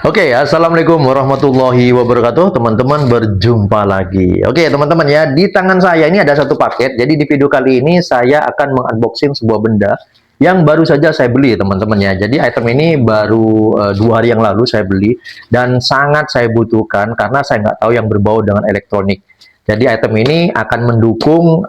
Oke, assalamualaikum warahmatullahi wabarakatuh. Teman-teman, berjumpa lagi. Oke, teman-teman ya, di tangan saya ini ada satu paket. Jadi di video kali ini saya akan mengunboxing sebuah benda yang baru saja saya beli, teman-teman ya. Jadi item ini baru 2 hari yang lalu saya beli dan sangat saya butuhkan karena saya nggak tahu yang berbau dengan elektronik. Jadi item ini akan mendukung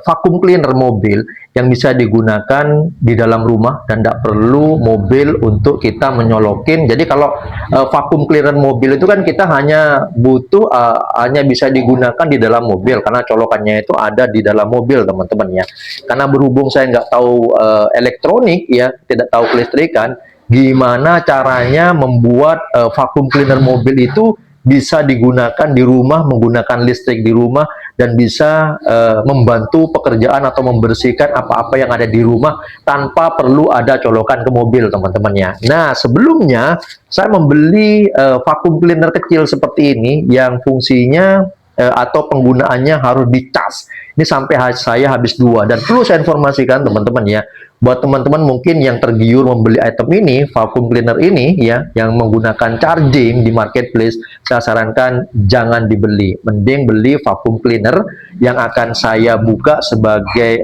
vacuum cleaner mobil yang bisa digunakan di dalam rumah dan tidak perlu mobil untuk kita menyolokin. Jadi kalau vacuum cleaner mobil itu kan kita hanya butuh hanya bisa digunakan di dalam mobil karena colokannya itu ada di dalam mobil, teman-teman ya. Karena berhubung saya nggak tahu elektronik ya, tidak tahu kelistrikan, gimana caranya membuat vacuum cleaner mobil itu bisa digunakan di rumah, menggunakan listrik di rumah, dan bisa membantu pekerjaan atau membersihkan apa-apa yang ada di rumah tanpa perlu ada colokan ke mobil, teman-teman ya. Nah, sebelumnya saya membeli vacuum cleaner kecil seperti ini yang fungsinya atau penggunaannya harus dicas. Ini sampai saya habis 2. Dan perlu saya informasikan teman-teman ya, buat teman-teman mungkin yang tergiur membeli item ini, vacuum cleaner ini ya, yang menggunakan charging di marketplace, saya sarankan jangan dibeli. Mending beli vacuum cleaner yang akan saya buka sebagai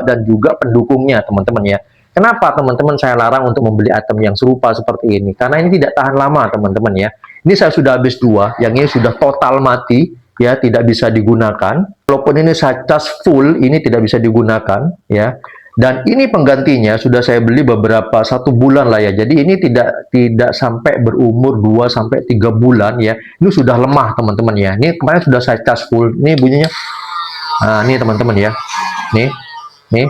dan juga pendukungnya, teman-teman ya. Kenapa teman-teman saya larang untuk membeli item yang serupa seperti ini? Karena ini tidak tahan lama, teman-teman ya. Ini saya sudah habis 2, yang ini sudah total mati ya, tidak bisa digunakan. Walaupun ini saya cas full, ini tidak bisa digunakan ya. Dan ini penggantinya sudah saya beli beberapa 1 bulan lah ya. Jadi ini tidak sampai berumur 2 sampai 3 bulan ya. Ini sudah lemah, teman-teman ya. Ini kemarin sudah saya cas full. Ini bunyinya. Nah, ini teman-teman ya. Nih.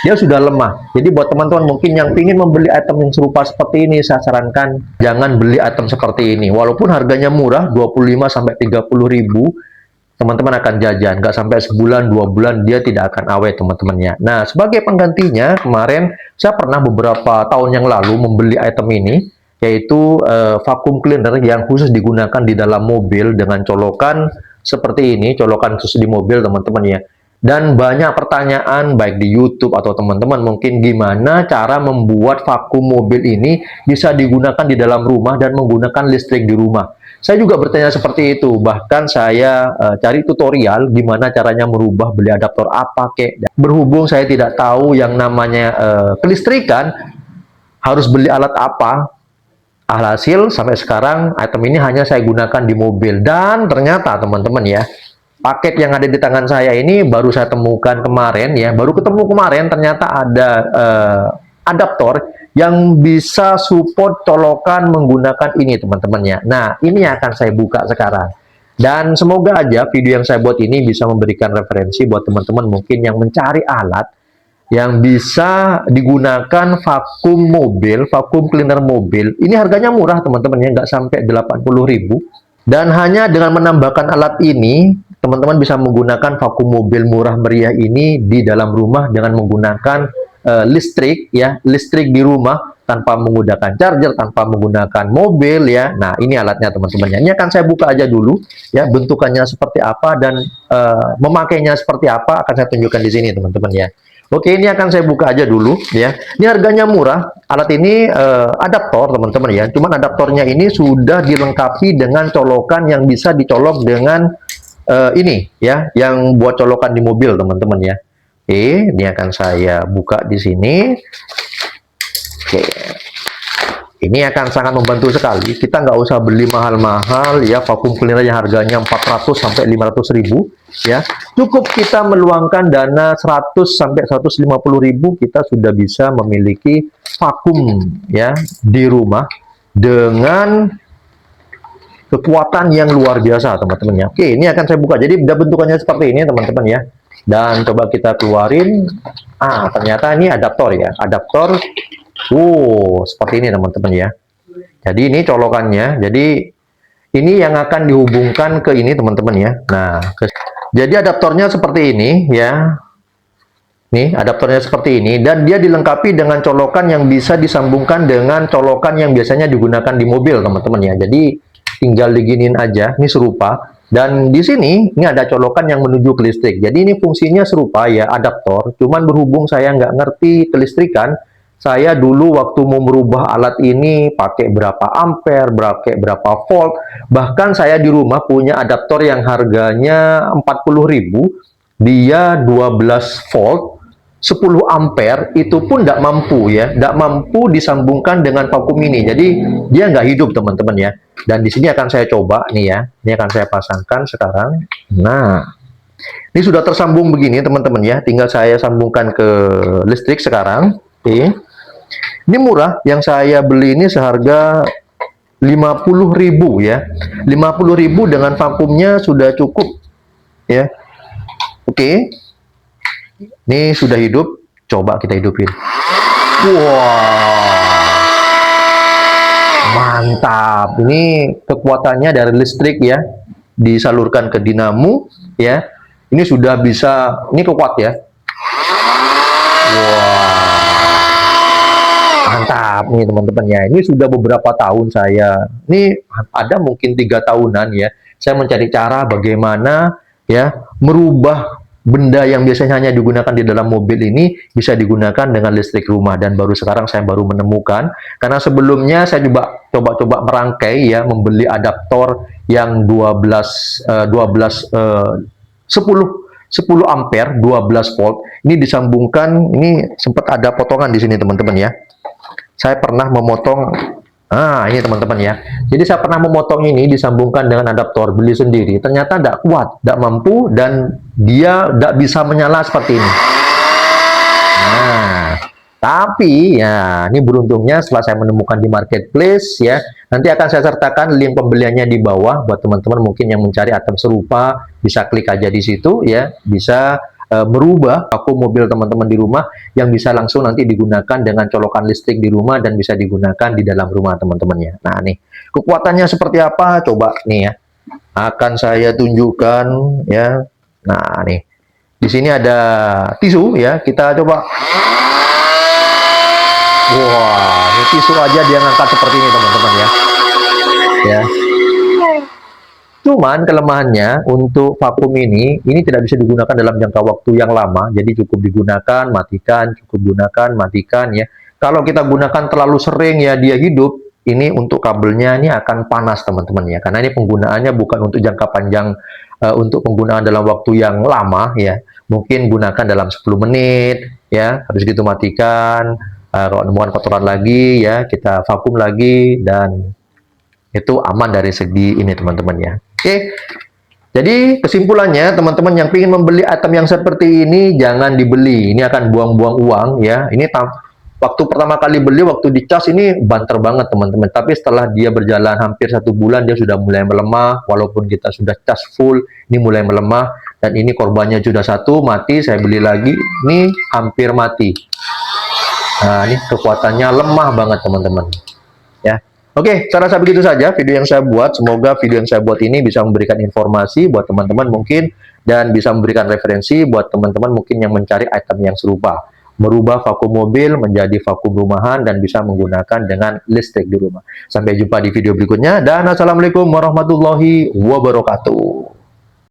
Dia sudah lemah. Jadi buat teman-teman mungkin yang ingin membeli item yang serupa seperti ini, saya sarankan jangan beli item seperti ini. Walaupun harganya murah, 25 sampai 30 ribu, teman-teman akan jajan. Nggak sampai sebulan, 2 bulan, dia tidak akan awet, teman-temannya. Nah, sebagai penggantinya, kemarin saya pernah beberapa tahun yang lalu membeli item ini, yaitu vacuum cleaner yang khusus digunakan di dalam mobil dengan colokan seperti ini, colokan khusus di mobil, teman-teman ya. Dan banyak pertanyaan baik di YouTube atau teman-teman mungkin gimana cara membuat vakum mobil ini bisa digunakan di dalam rumah dan menggunakan listrik di rumah. Saya juga bertanya seperti itu, bahkan saya cari tutorial gimana caranya merubah, beli adaptor apa kek. Berhubung saya tidak tahu yang namanya kelistrikan, harus beli alat apa. Alhasil sampai sekarang item ini hanya saya gunakan di mobil. Dan ternyata teman-teman ya, paket yang ada di tangan saya ini baru saya temukan kemarin ya, baru ketemu kemarin, ternyata ada adaptor yang bisa support colokan menggunakan ini, teman-teman ya. Nah, ini akan saya buka sekarang. Dan semoga aja video yang saya buat ini bisa memberikan referensi buat teman-teman mungkin yang mencari alat yang bisa digunakan vakum mobil, vakum cleaner mobil. Ini harganya murah, teman-teman ya, nggak sampai 80 ribu. Dan hanya dengan menambahkan alat ini, teman-teman bisa menggunakan vakum mobil murah meriah ini di dalam rumah dengan menggunakan listrik ya, listrik di rumah tanpa menggunakan charger, tanpa menggunakan mobil ya. Nah, ini alatnya, teman-teman ya. Ini akan saya buka aja dulu ya, bentukannya seperti apa dan memakainya seperti apa akan saya tunjukkan di sini, teman-teman ya. Oke, ini akan saya buka aja dulu ya. Ini harganya murah. Alat ini adaptor, teman-teman ya. Cuman adaptornya ini sudah dilengkapi dengan colokan yang bisa dicolok dengan ini ya, yang buat colokan di mobil, teman-teman ya. Oke, ini akan saya buka di sini. Oke. Ini akan sangat membantu sekali. Kita nggak usah beli mahal-mahal ya, vacuum cleaner yang harganya 400 sampai 500 ribu ya. Cukup kita meluangkan dana 100 sampai 150 ribu, kita sudah bisa memiliki vakum ya di rumah dengan kekuatan yang luar biasa, teman-teman ya. Oke, ini akan saya buka. Jadi bentukannya seperti ini, teman-teman ya. Dan coba kita keluarin. Ternyata ini adaptor ya. Adaptor. Seperti ini, teman-teman ya. Jadi ini colokannya. Jadi ini yang akan dihubungkan ke ini, teman-teman ya. Nah, jadi adaptornya seperti ini ya. Nih, adaptornya seperti ini, dan dia dilengkapi dengan colokan yang bisa disambungkan dengan colokan yang biasanya digunakan di mobil, teman-teman ya. Jadi tinggal diginin aja, ini serupa. Dan di sini ini ada colokan yang menuju ke listrik. Jadi ini fungsinya serupa ya, adaptor. Cuman berhubung saya nggak ngerti kelistrikan, saya dulu waktu mau merubah alat ini pakai berapa ampere, pakai berapa volt. Bahkan saya di rumah punya adaptor yang harganya 40.000, dia 12 volt, 10 ampere, itu pun tidak mampu ya, tidak mampu disambungkan dengan vakum ini. Jadi dia nggak hidup teman-teman ya. Dan di sini akan saya coba nih ya, ini akan saya pasangkan sekarang. Nah, ini sudah tersambung begini teman-teman ya, tinggal saya sambungkan ke listrik sekarang. Oke. Ini murah, yang saya beli ini seharga 50.000 ya. 50.000 dengan vakumnya sudah cukup ya. Oke. Ini sudah hidup, coba kita hidupin. Wow. Mantap. Ini kekuatannya dari listrik ya, disalurkan ke dinamo ya. Ini sudah bisa, ini kuat ya. Wow. Mantap nih teman-teman ya. Ini sudah beberapa tahun saya. Ini ada mungkin 3 tahunan ya. Saya mencari cara bagaimana ya merubah benda yang biasanya hanya digunakan di dalam mobil ini bisa digunakan dengan listrik rumah, dan baru sekarang saya baru menemukan. Karena sebelumnya saya coba merangkai ya, membeli adaptor yang 10 ampere 12 volt. Ini disambungkan, ini sempat ada potongan di sini teman-teman ya. Saya pernah memotong, ini teman-teman ya. Jadi saya pernah memotong ini, disambungkan dengan adaptor, beli sendiri. Ternyata tidak kuat, tidak mampu, dan dia tidak bisa menyala seperti ini. Nah, tapi ya ini beruntungnya setelah saya menemukan di marketplace ya, nanti akan saya sertakan link pembeliannya di bawah buat teman-teman mungkin yang mencari item serupa, bisa klik aja di situ ya, bisa merubah vakum mobil teman-teman di rumah yang bisa langsung nanti digunakan dengan colokan listrik di rumah dan bisa digunakan di dalam rumah teman-temannya. Nah nih, kekuatannya seperti apa? Coba nih ya, akan saya tunjukkan ya. Nah nih, di sini ada tisu ya, kita coba. Wah, ini tisu aja dia ngangkat seperti ini teman-teman ya. Ya. Cuman kelemahannya untuk vakum ini tidak bisa digunakan dalam jangka waktu yang lama. Jadi cukup digunakan, matikan, cukup gunakan, matikan ya. Kalau kita gunakan terlalu sering ya dia hidup, ini untuk kabelnya ini akan panas teman-teman ya. Karena ini penggunaannya bukan untuk jangka panjang, untuk penggunaan dalam waktu yang lama ya. Mungkin gunakan dalam 10 menit ya, habis itu matikan. Kalau nemukan kotoran lagi ya, kita vakum lagi, dan itu aman dari segi ini teman-teman ya. Oke, jadi kesimpulannya teman-teman yang ingin membeli item yang seperti ini jangan dibeli. Ini akan buang-buang uang ya. Ini waktu pertama kali beli, waktu dicas ini banter banget teman-teman. Tapi setelah dia berjalan hampir 1 bulan dia sudah mulai melemah. Walaupun kita sudah cas full, ini mulai melemah. Dan ini korbannya sudah 1 mati. Saya beli lagi, ini hampir mati. Nah ini kekuatannya lemah banget teman-teman ya. Oke, saya rasa begitu saja video yang saya buat. Semoga video yang saya buat ini bisa memberikan informasi buat teman-teman mungkin, dan bisa memberikan referensi buat teman-teman mungkin yang mencari item yang serupa. Merubah vakum mobil menjadi vakum rumahan dan bisa menggunakan dengan listrik di rumah. Sampai jumpa di video berikutnya, dan assalamualaikum warahmatullahi wabarakatuh.